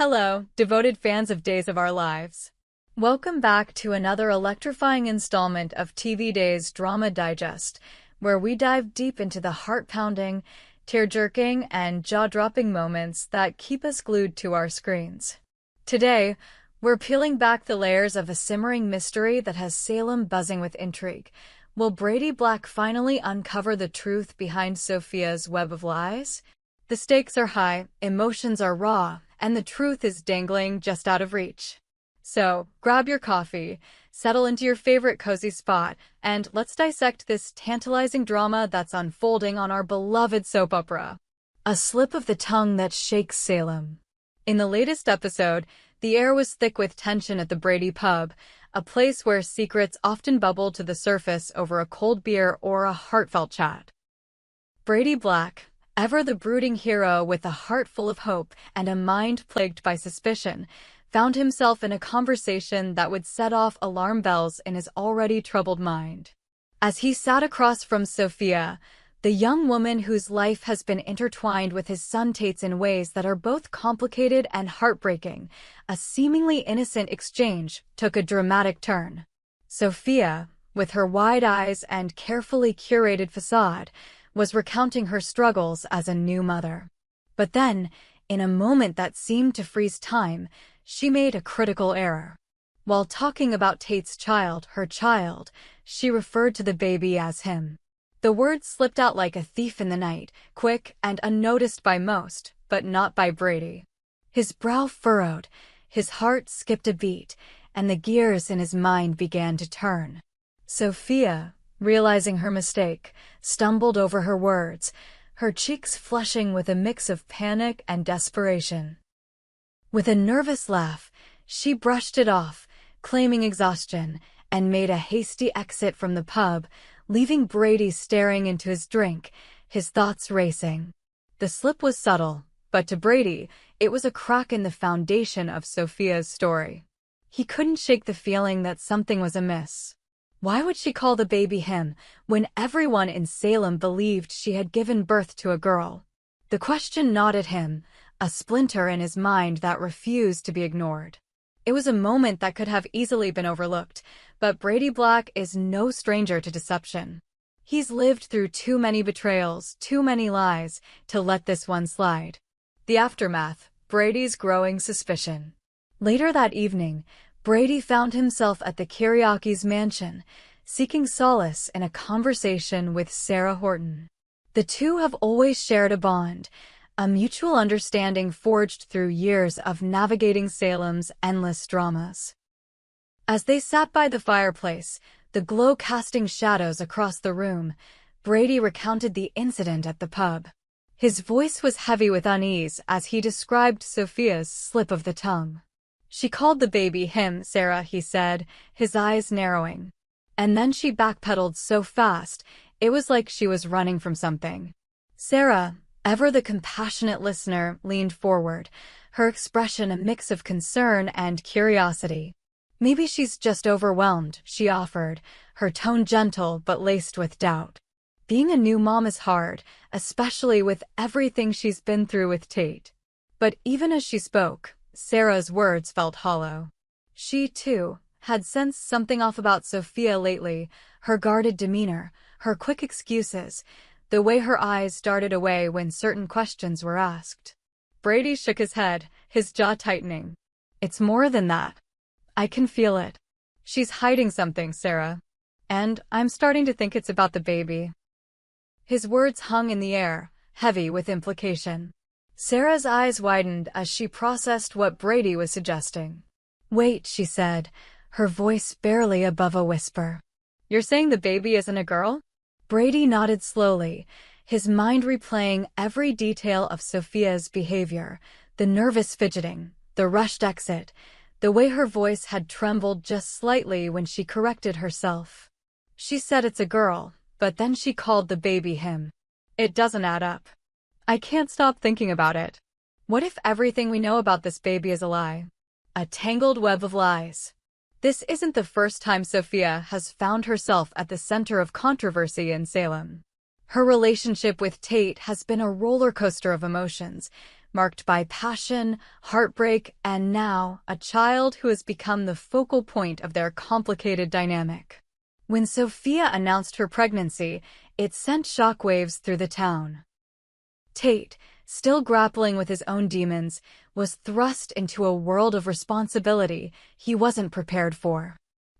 Hello, devoted fans of Days of Our Lives. Welcome back to another electrifying installment of TV Days Drama Digest, where we dive deep into the heart-pounding, tear-jerking, and jaw-dropping moments that keep us glued to our screens. Today, we're peeling back the layers of a simmering mystery that has Salem buzzing with intrigue. Will Brady Black finally uncover the truth behind Sophia's web of lies? The stakes are high, emotions are raw, and the truth is dangling just out of reach. So, grab your coffee, settle into your favorite cozy spot, and let's dissect this tantalizing drama that's unfolding on our beloved soap opera. A slip of the tongue that shakes Salem. In the latest episode, the air was thick with tension at the Brady pub, a place where secrets often bubble to the surface over a cold beer or a heartfelt chat. Brady Black, ever the brooding hero with a heart full of hope and a mind plagued by suspicion, found himself in a conversation that would set off alarm bells in his already troubled mind. As he sat across from Sophia, the young woman whose life has been intertwined with his son Tate's in ways that are both complicated and heartbreaking, a seemingly innocent exchange took a dramatic turn. Sophia, with her wide eyes and carefully curated facade, was recounting her struggles as a new mother. But then, in a moment that seemed to freeze time, she made a critical error. While talking about Tate's child, her child, she referred to the baby as him. The words slipped out like a thief in the night, quick and unnoticed by most, but not by Brady. His brow furrowed, his heart skipped a beat, and the gears in his mind began to turn. Sophia, realizing her mistake, stumbled over her words, her cheeks flushing with a mix of panic and desperation. With a nervous laugh, she brushed it off, claiming exhaustion, and made a hasty exit from the pub, leaving Brady staring into his drink, his thoughts racing. The slip was subtle, but to Brady, it was a crack in the foundation of Sophia's story. He couldn't shake the feeling that something was amiss. Why would she call the baby him, when everyone in Salem believed she had given birth to a girl? The question gnawed at him, a splinter in his mind that refused to be ignored. It was a moment that could have easily been overlooked, but Brady Black is no stranger to deception. He's lived through too many betrayals, too many lies, to let this one slide. The aftermath, Brady's growing suspicion. Later that evening, Brady found himself at the Kiriaki's mansion, seeking solace in a conversation with Sarah Horton. The two have always shared a bond, a mutual understanding forged through years of navigating Salem's endless dramas. As they sat by the fireplace, the glow casting shadows across the room, Brady recounted the incident at the pub. His voice was heavy with unease as he described Sophia's slip of the tongue. She called the baby him, Sarah, he said, his eyes narrowing. And then she backpedaled so fast, it was like she was running from something. Sarah, ever the compassionate listener, leaned forward, her expression a mix of concern and curiosity. Maybe she's just overwhelmed, she offered, her tone gentle but laced with doubt. Being a new mom is hard, especially with everything she's been through with Tate. But even as she spoke, Sarah's words felt hollow. She, too, had sensed something off about Sophia lately, her guarded demeanor, her quick excuses, the way her eyes darted away when certain questions were asked. Brady shook his head, his jaw tightening. It's more than that. I can feel it. She's hiding something, Sarah. And I'm starting to think it's about the baby. His words hung in the air, heavy with implication. Sarah's eyes widened as she processed what Brady was suggesting. Wait, she said, her voice barely above a whisper. You're saying the baby isn't a girl? Brady nodded slowly, his mind replaying every detail of Sophia's behavior, the nervous fidgeting, the rushed exit, the way her voice had trembled just slightly when she corrected herself. She said it's a girl, but then she called the baby him. It doesn't add up. I can't stop thinking about it. What if everything we know about this baby is a lie? A tangled web of lies. This isn't the first time Sophia has found herself at the center of controversy in Salem. Her relationship with Tate has been a roller coaster of emotions, marked by passion, heartbreak, and now a child who has become the focal point of their complicated dynamic. When Sophia announced her pregnancy, it sent shockwaves through the town. Tate, still grappling with his own demons, was thrust into a world of responsibility he wasn't prepared for.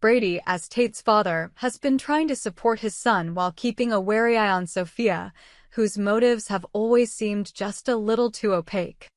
Brady, as Tate's father, has been trying to support his son while keeping a wary eye on Sophia, whose motives have always seemed just a little too opaque.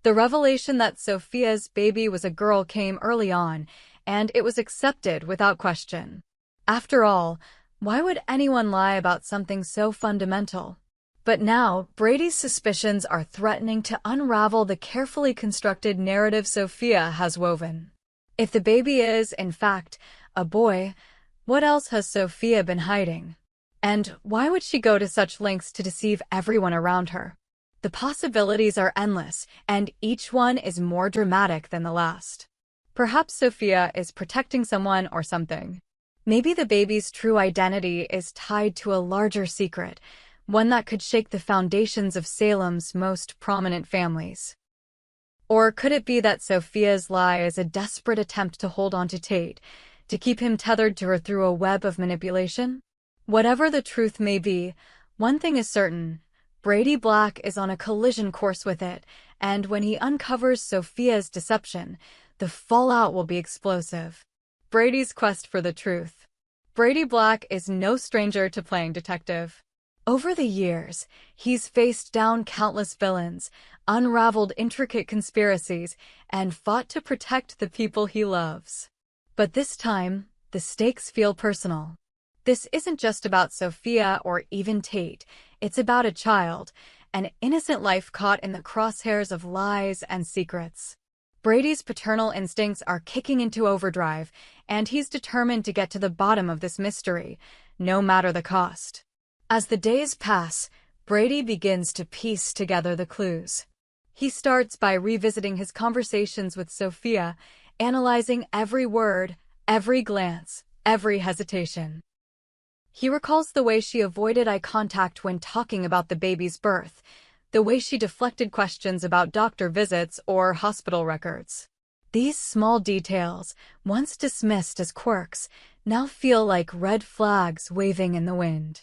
The revelation that Sophia's baby was a girl came early on, and it was accepted without question. After all, why would anyone lie about something so fundamental? But now, Brady's suspicions are threatening to unravel the carefully constructed narrative Sophia has woven. If the baby is, in fact, a boy, what else has Sophia been hiding? And why would she go to such lengths to deceive everyone around her? The possibilities are endless, and each one is more dramatic than the last. Perhaps Sophia is protecting someone or something. Maybe the baby's true identity is tied to a larger secret, one that could shake the foundations of Salem's most prominent families. Or could it be that Sophia's lie is a desperate attempt to hold on to Tate, to keep him tethered to her through a web of manipulation? Whatever the truth may be, one thing is certain: Brady Black is on a collision course with it, and when he uncovers Sophia's deception, the fallout will be explosive. Brady's quest for the truth. Brady Black is no stranger to playing detective. Over the years, he's faced down countless villains, unraveled intricate conspiracies, and fought to protect the people he loves. But this time, the stakes feel personal. This isn't just about Sophia or even Tate, it's about a child, an innocent life caught in the crosshairs of lies and secrets. Brady's paternal instincts are kicking into overdrive, and he's determined to get to the bottom of this mystery, no matter the cost. As the days pass, Brady begins to piece together the clues. He starts by revisiting his conversations with Sophia, analyzing every word, every glance, every hesitation. He recalls the way she avoided eye contact when talking about the baby's birth, the way she deflected questions about doctor visits or hospital records. These small details, once dismissed as quirks, now feel like red flags waving in the wind.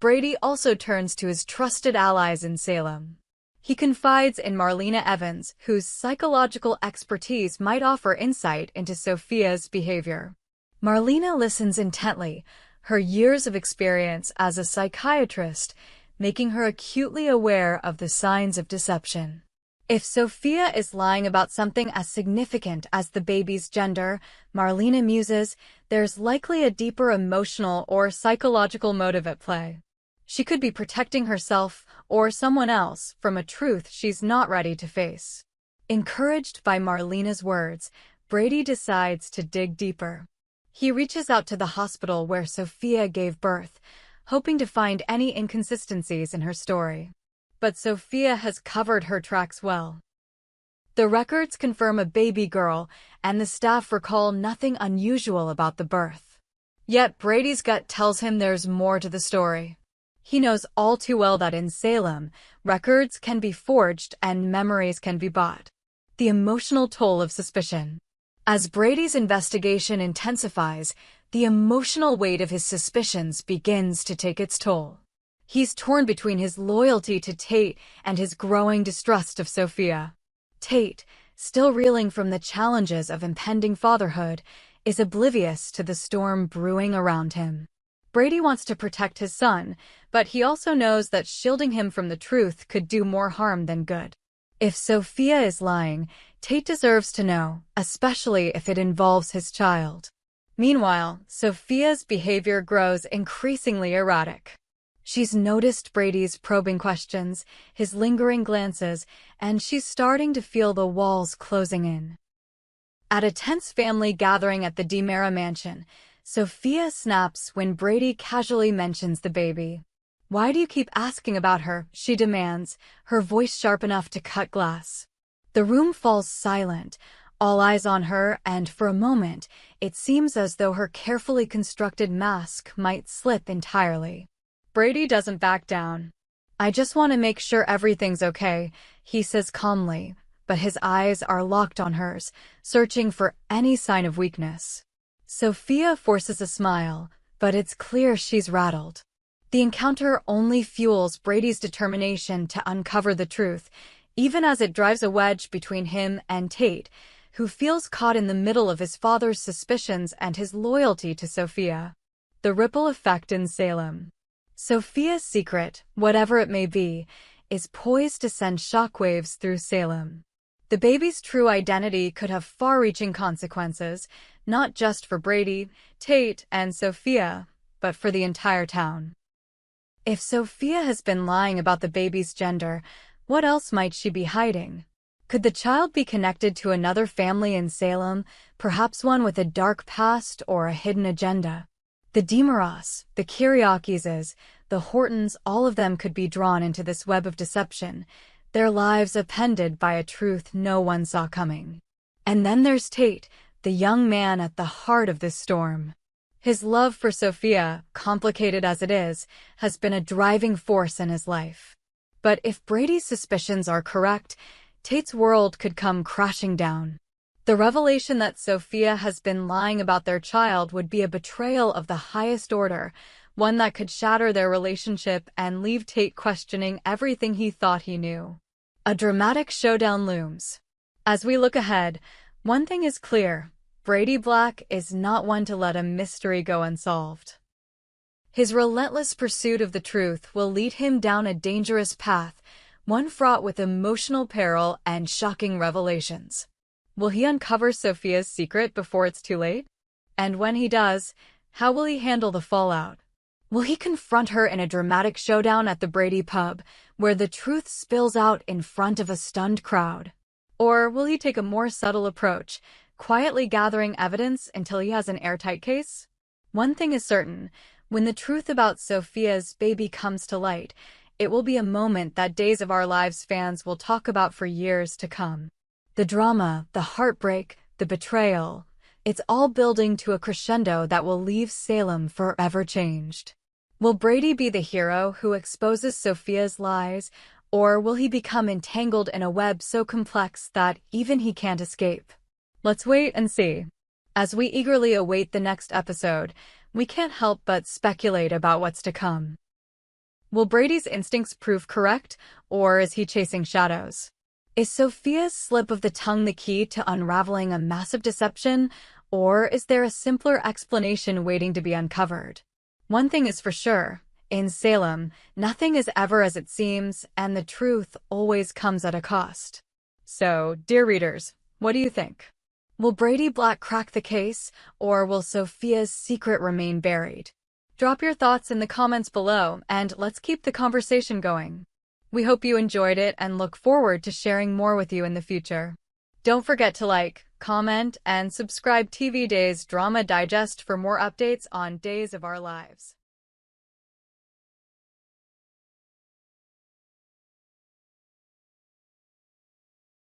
Brady also turns to his trusted allies in Salem. He confides in Marlena Evans, whose psychological expertise might offer insight into Sophia's behavior. Marlena listens intently, her years of experience as a psychiatrist making her acutely aware of the signs of deception. If Sophia is lying about something as significant as the baby's gender, Marlena muses, there's likely a deeper emotional or psychological motive at play. She could be protecting herself or someone else from a truth she's not ready to face. Encouraged by Marlena's words, Brady decides to dig deeper. He reaches out to the hospital where Sophia gave birth, hoping to find any inconsistencies in her story. But Sophia has covered her tracks well. The records confirm a baby girl, and the staff recall nothing unusual about the birth. Yet Brady's gut tells him there's more to the story. He knows all too well that in Salem, records can be forged and memories can be bought. The emotional toll of suspicion. As Brady's investigation intensifies, the emotional weight of his suspicions begins to take its toll. He's torn between his loyalty to Tate and his growing distrust of Sophia. Tate, still reeling from the challenges of impending fatherhood, is oblivious to the storm brewing around him. Brady wants to protect his son, but he also knows that shielding him from the truth could do more harm than good. If Sophia is lying, Tate deserves to know, especially if it involves his child. Meanwhile, Sophia's behavior grows increasingly erratic. She's noticed Brady's probing questions, his lingering glances, and she's starting to feel the walls closing in. At a tense family gathering at the DiMera mansion, Sophia snaps when Brady casually mentions the baby. "Why do you keep asking about her?" she demands, her voice sharp enough to cut glass. The room falls silent, all eyes on her, and for a moment, it seems as though her carefully constructed mask might slip entirely. Brady doesn't back down. "I just want to make sure everything's okay," he says calmly, but his eyes are locked on hers, searching for any sign of weakness. Sophia forces a smile, but it's clear she's rattled. The encounter only fuels Brady's determination to uncover the truth, even as it drives a wedge between him and Tate, who feels caught in the middle of his father's suspicions and his loyalty to Sophia. The ripple effect in Salem. Sophia's secret, whatever it may be, is poised to send shockwaves through Salem. The baby's true identity could have far-reaching consequences, not just for Brady, Tate, and Sophia, but for the entire town. If Sophia has been lying about the baby's gender, what else might she be hiding? Could the child be connected to another family in Salem, perhaps one with a dark past or a hidden agenda? The DeMoras, the Kiriakis, the Hortons, all of them could be drawn into this web of deception, their lives appended by a truth no one saw coming. And then there's Tate, the young man at the heart of this storm. His love for Sophia, complicated as it is, has been a driving force in his life. But if Brady's suspicions are correct, Tate's world could come crashing down. The revelation that Sophia has been lying about their child would be a betrayal of the highest order, one that could shatter their relationship and leave Tate questioning everything he thought he knew. A dramatic showdown looms. As we look ahead, one thing is clear: Brady Black is not one to let a mystery go unsolved. His relentless pursuit of the truth will lead him down a dangerous path, one fraught with emotional peril and shocking revelations. Will he uncover Sophia's secret before it's too late? And when he does, how will he handle the fallout? Will he confront her in a dramatic showdown at the Brady pub, where the truth spills out in front of a stunned crowd? Or will he take a more subtle approach, quietly gathering evidence until he has an airtight case? One thing is certain: when the truth about Sophia's baby comes to light, it will be a moment that Days of Our Lives fans will talk about for years to come. The drama, the heartbreak, the betrayal, it's all building to a crescendo that will leave Salem forever changed. Will Brady be the hero who exposes Sophia's lies, or will he become entangled in a web so complex that even he can't escape? Let's wait and see. As we eagerly await the next episode, we can't help but speculate about what's to come. Will Brady's instincts prove correct, or is he chasing shadows? Is Sophia's slip of the tongue the key to unraveling a massive deception, or is there a simpler explanation waiting to be uncovered? One thing is for sure: in Salem, nothing is ever as it seems, and the truth always comes at a cost. So, dear readers, what do you think? Will Brady Black crack the case, or will Sophia's secret remain buried? Drop your thoughts in the comments below, and let's keep the conversation going. We hope you enjoyed it and look forward to sharing more with you in the future. Don't forget to like, comment, and subscribe TV Days Drama Digest for more updates on Days of Our Lives.